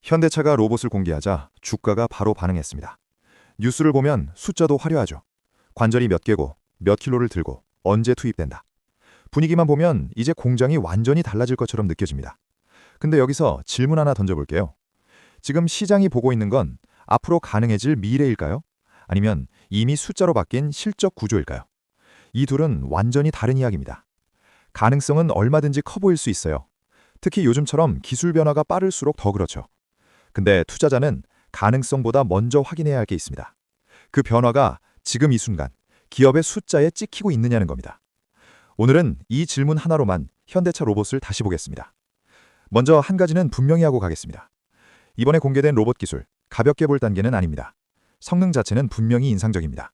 현대차가 로봇을 공개하자 주가가 바로 반응했습니다. 뉴스를 보면 숫자도 화려하죠. 관절이 몇 개고 몇 킬로를 들고 언제 투입된다. 분위기만 보면 이제 공장이 완전히 달라질 것처럼 느껴집니다. 근데 여기서 질문 하나 던져볼게요. 지금 시장이 보고 있는 건 앞으로 가능해질 미래일까요? 아니면 이미 숫자로 바뀐 실적 구조일까요? 이 둘은 완전히 다른 이야기입니다. 가능성은 얼마든지 커 보일 수 있어요. 특히 요즘처럼 기술 변화가 빠를수록 더 그렇죠. 근데 투자자는 가능성보다 먼저 확인해야 할 게 있습니다. 그 변화가 지금 이 순간 기업의 숫자에 찍히고 있느냐는 겁니다. 오늘은 이 질문 하나로만 현대차 로봇을 다시 보겠습니다. 먼저 한 가지는 분명히 하고 가겠습니다. 이번에 공개된 로봇 기술, 가볍게 볼 단계는 아닙니다. 성능 자체는 분명히 인상적입니다.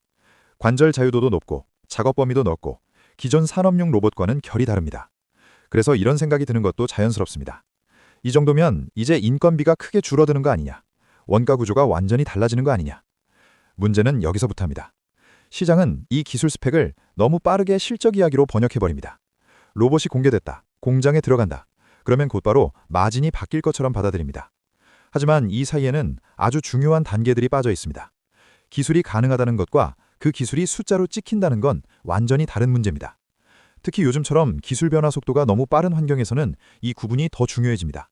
관절 자유도도 높고 작업 범위도 넓고 기존 산업용 로봇과는 결이 다릅니다. 그래서 이런 생각이 드는 것도 자연스럽습니다. 이 정도면 이제 인건비가 크게 줄어드는 거 아니냐, 원가 구조가 완전히 달라지는 거 아니냐. 문제는 여기서부터입니다. 시장은 이 기술 스펙을 너무 빠르게 실적 이야기로 번역해버립니다. 로봇이 공개됐다, 공장에 들어간다. 그러면 곧바로 마진이 바뀔 것처럼 받아들입니다. 하지만 이 사이에는 아주 중요한 단계들이 빠져 있습니다. 기술이 가능하다는 것과 그 기술이 숫자로 찍힌다는 건 완전히 다른 문제입니다. 특히 요즘처럼 기술 변화 속도가 너무 빠른 환경에서는 이 구분이 더 중요해집니다.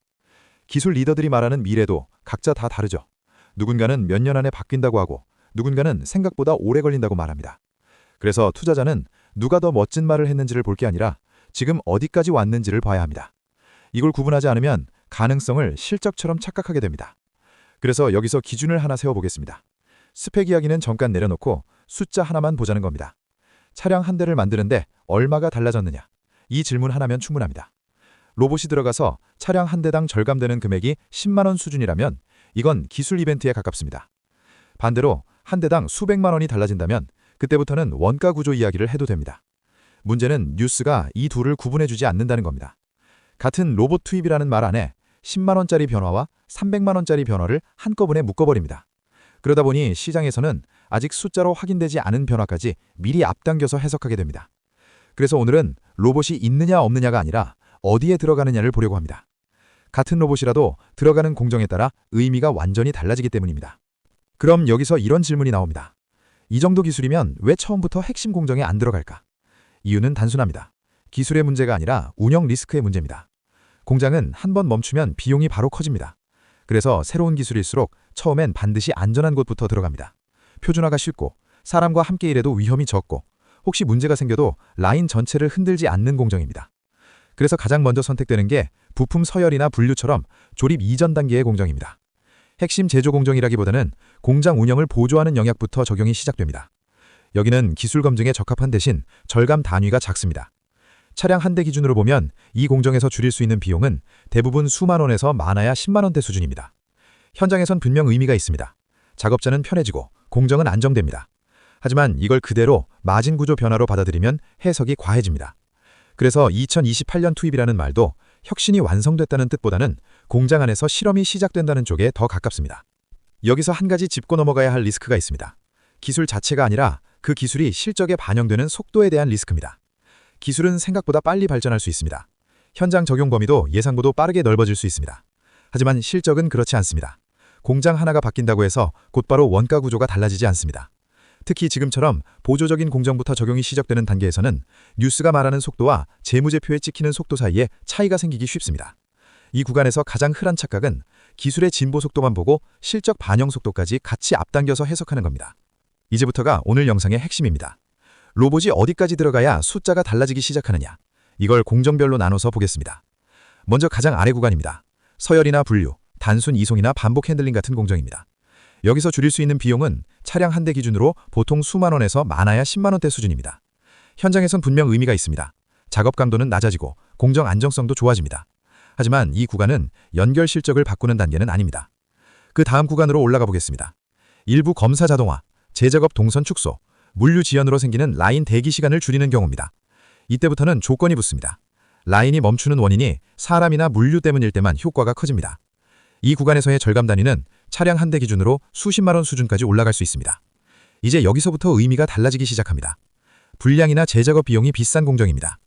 기술 리더들이 말하는 미래도 각자 다 다르죠. 누군가는 몇 년 안에 바뀐다고 하고 누군가는 생각보다 오래 걸린다고 말합니다. 그래서 투자자는 누가 더 멋진 말을 했는지를 볼 게 아니라 지금 어디까지 왔는지를 봐야 합니다. 이걸 구분하지 않으면 가능성을 실적처럼 착각하게 됩니다. 그래서 여기서 기준을 하나 세워보겠습니다. 스펙 이야기는 잠깐 내려놓고 숫자 하나만 보자는 겁니다. 차량 한 대를 만드는데 얼마가 달라졌느냐? 이 질문 하나면 충분합니다. 로봇이 들어가서 차량 한 대당 절감되는 금액이 10만 원 수준이라면 이건 기술 이벤트에 가깝습니다. 반대로 한 대당 수백만 원이 달라진다면 그때부터는 원가 구조 이야기를 해도 됩니다. 문제는 뉴스가 이 둘을 구분해주지 않는다는 겁니다. 같은 로봇 투입이라는 말 안에 10만 원짜리 변화와 300만 원짜리 변화를 한꺼번에 묶어버립니다. 그러다 보니 시장에서는 아직 숫자로 확인되지 않은 변화까지 미리 앞당겨서 해석하게 됩니다. 그래서 오늘은 로봇이 있느냐 없느냐가 아니라 어디에 들어가느냐를 보려고 합니다. 같은 로봇이라도 들어가는 공정에 따라 의미가 완전히 달라지기 때문입니다. 그럼 여기서 이런 질문이 나옵니다. 이 정도 기술이면 왜 처음부터 핵심 공정에 안 들어갈까? 이유는 단순합니다. 기술의 문제가 아니라 운영 리스크의 문제입니다. 공장은 한번 멈추면 비용이 바로 커집니다. 그래서 새로운 기술일수록 처음엔 반드시 안전한 곳부터 들어갑니다. 표준화가 쉽고 사람과 함께 일해도 위험이 적고 혹시 문제가 생겨도 라인 전체를 흔들지 않는 공정입니다. 그래서 가장 먼저 선택되는 게 부품 서열이나 분류처럼 조립 이전 단계의 공정입니다. 핵심 제조 공정이라기보다는 공장 운영을 보조하는 영역부터 적용이 시작됩니다. 여기는 기술 검증에 적합한 대신 절감 단위가 작습니다. 차량 한 대 기준으로 보면 이 공정에서 줄일 수 있는 비용은 대부분 수만 원에서 많아야 10만 원대 수준입니다. 현장에선 분명 의미가 있습니다. 작업자는 편해지고 공정은 안정됩니다. 하지만 이걸 그대로 마진 구조 변화로 받아들이면 해석이 과해집니다. 그래서 2028년 투입이라는 말도 혁신이 완성됐다는 뜻보다는 공장 안에서 실험이 시작된다는 쪽에 더 가깝습니다. 여기서 한 가지 짚고 넘어가야 할 리스크가 있습니다. 기술 자체가 아니라 그 기술이 실적에 반영되는 속도에 대한 리스크입니다. 기술은 생각보다 빨리 발전할 수 있습니다. 현장 적용 범위도 예상보다 빠르게 넓어질 수 있습니다. 하지만 실적은 그렇지 않습니다. 공장 하나가 바뀐다고 해서 곧바로 원가 구조가 달라지지 않습니다. 특히 지금처럼 보조적인 공정부터 적용이 시작되는 단계에서는 뉴스가 말하는 속도와 재무제표에 찍히는 속도 사이에 차이가 생기기 쉽습니다. 이 구간에서 가장 흔한 착각은 기술의 진보 속도만 보고 실적 반영 속도까지 같이 앞당겨서 해석하는 겁니다. 이제부터가 오늘 영상의 핵심입니다. 로봇이 어디까지 들어가야 숫자가 달라지기 시작하느냐? 이걸 공정별로 나눠서 보겠습니다. 먼저 가장 아래 구간입니다. 서열이나 분류, 단순 이송이나 반복 핸들링 같은 공정입니다. 여기서 줄일 수 있는 비용은 차량 한 대 기준으로 보통 수만 원에서 많아야 10만 원대 수준입니다. 현장에선 분명 의미가 있습니다. 작업 강도는 낮아지고 공정 안정성도 좋아집니다. 하지만 이 구간은 연결 실적을 바꾸는 단계는 아닙니다. 그 다음 구간으로 올라가 보겠습니다. 일부 검사 자동화, 재작업 동선 축소, 물류 지연으로 생기는 라인 대기 시간을 줄이는 경우입니다. 이때부터는 조건이 붙습니다. 라인이 멈추는 원인이 사람이나 물류 때문일 때만 효과가 커집니다. 이 구간에서의 절감 단위는 차량 한 대 기준으로 수십만 원 수준까지 올라갈 수 있습니다. 이제 여기서부터 의미가 달라지기 시작합니다. 불량이나 재작업 비용이 비싼 공정입니다.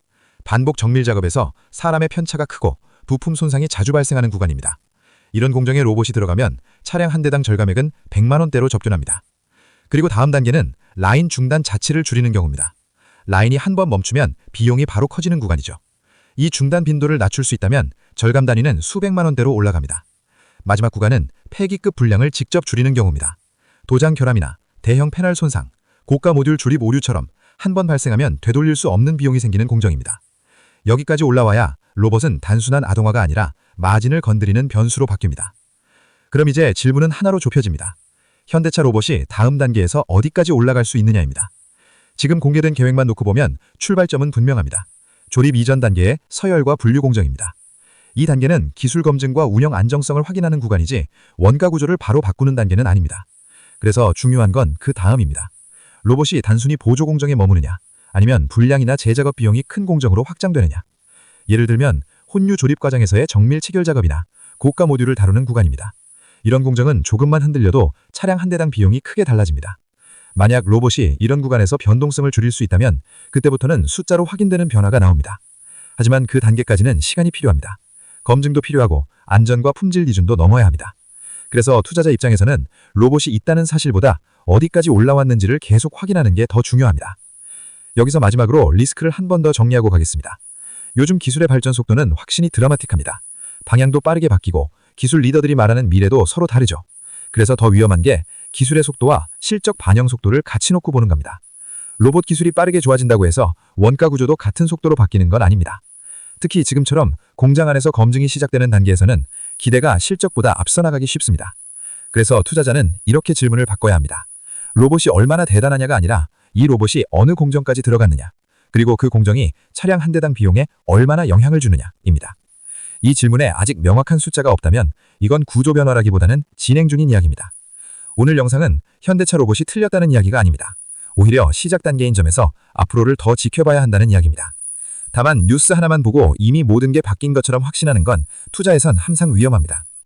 반복 정밀 작업에서 사람의 편차가 크고 부품 손상이 자주 발생하는 구간입니다. 이런 공정에 로봇이 들어가면 차량 한 대당 절감액은 100만 원대로 접견합니다. 그리고 다음 단계는 라인 중단 자체를 줄이는 경우입니다. 라인이 한 번 멈추면 비용이 바로 커지는 구간이죠. 이 중단 빈도를 낮출 수 있다면 절감 단위는 수백만 원대로 올라갑니다. 마지막 구간은 폐기급 불량을 직접 줄이는 경우입니다. 도장 결함이나 대형 패널 손상, 고가 모듈 조립 오류처럼 한 번 발생하면 되돌릴 수 없는 비용이 생기는 공정입니다. 여기까지 올라와야 로봇은 단순한 아동화가 아니라 마진을 건드리는 변수로 바뀝니다. 그럼 이제 질문은 하나로 좁혀집니다. 현대차 로봇이 다음 단계에서 어디까지 올라갈 수 있느냐입니다. 지금 공개된 계획만 놓고 보면 출발점은 분명합니다. 조립 이전 단계의 서열과 분류 공정입니다. 이 단계는 기술 검증과 운영 안정성을 확인하는 구간이지 원가 구조를 바로 바꾸는 단계는 아닙니다. 그래서 중요한 건 그 다음입니다. 로봇이 단순히 보조 공정에 머무느냐, 아니면 불량이나 재작업 비용이 큰 공정으로 확장되느냐. 예를 들면 혼유 조립 과정에서의 정밀 체결 작업이나 고가 모듈을 다루는 구간입니다. 이런 공정은 조금만 흔들려도 차량 한 대당 비용이 크게 달라집니다. 만약 로봇이 이런 구간에서 변동성을 줄일 수 있다면 그때부터는 숫자로 확인되는 변화가 나옵니다. 하지만 그 단계까지는 시간이 필요합니다. 검증도 필요하고 안전과 품질 기준도 넘어야 합니다. 그래서 투자자 입장에서는 로봇이 있다는 사실보다 어디까지 올라왔는지를 계속 확인하는 게 더 중요합니다. 여기서 마지막으로 리스크를 한 번 더 정리하고 가겠습니다. 요즘 기술의 발전 속도는 확실히 드라마틱합니다. 방향도 빠르게 바뀌고 기술 리더들이 말하는 미래도 서로 다르죠. 그래서 더 위험한 게 기술의 속도와 실적 반영 속도를 같이 놓고 보는 겁니다. 로봇 기술이 빠르게 좋아진다고 해서 원가 구조도 같은 속도로 바뀌는 건 아닙니다. 특히 지금처럼 공장 안에서 검증이 시작되는 단계에서는 기대가 실적보다 앞서 나가기 쉽습니다. 그래서 투자자는 이렇게 질문을 바꿔야 합니다. 로봇이 얼마나 대단하냐가 아니라 이 로봇이 어느 공정까지 들어갔느냐, 그리고 그 공정이 차량 한 대당 비용에 얼마나 영향을 주느냐입니다. 이 질문에 아직 명확한 숫자가 없다면 이건 구조 변화라기보다는 진행 중인 이야기입니다. 오늘 영상은 현대차 로봇이 틀렸다는 이야기가 아닙니다. 오히려 시작 단계인 점에서 앞으로를 더 지켜봐야 한다는 이야기입니다. 다만 뉴스 하나만 보고 이미 모든 게 바뀐 것처럼 확신하는 건 투자에선 항상 위험합니다.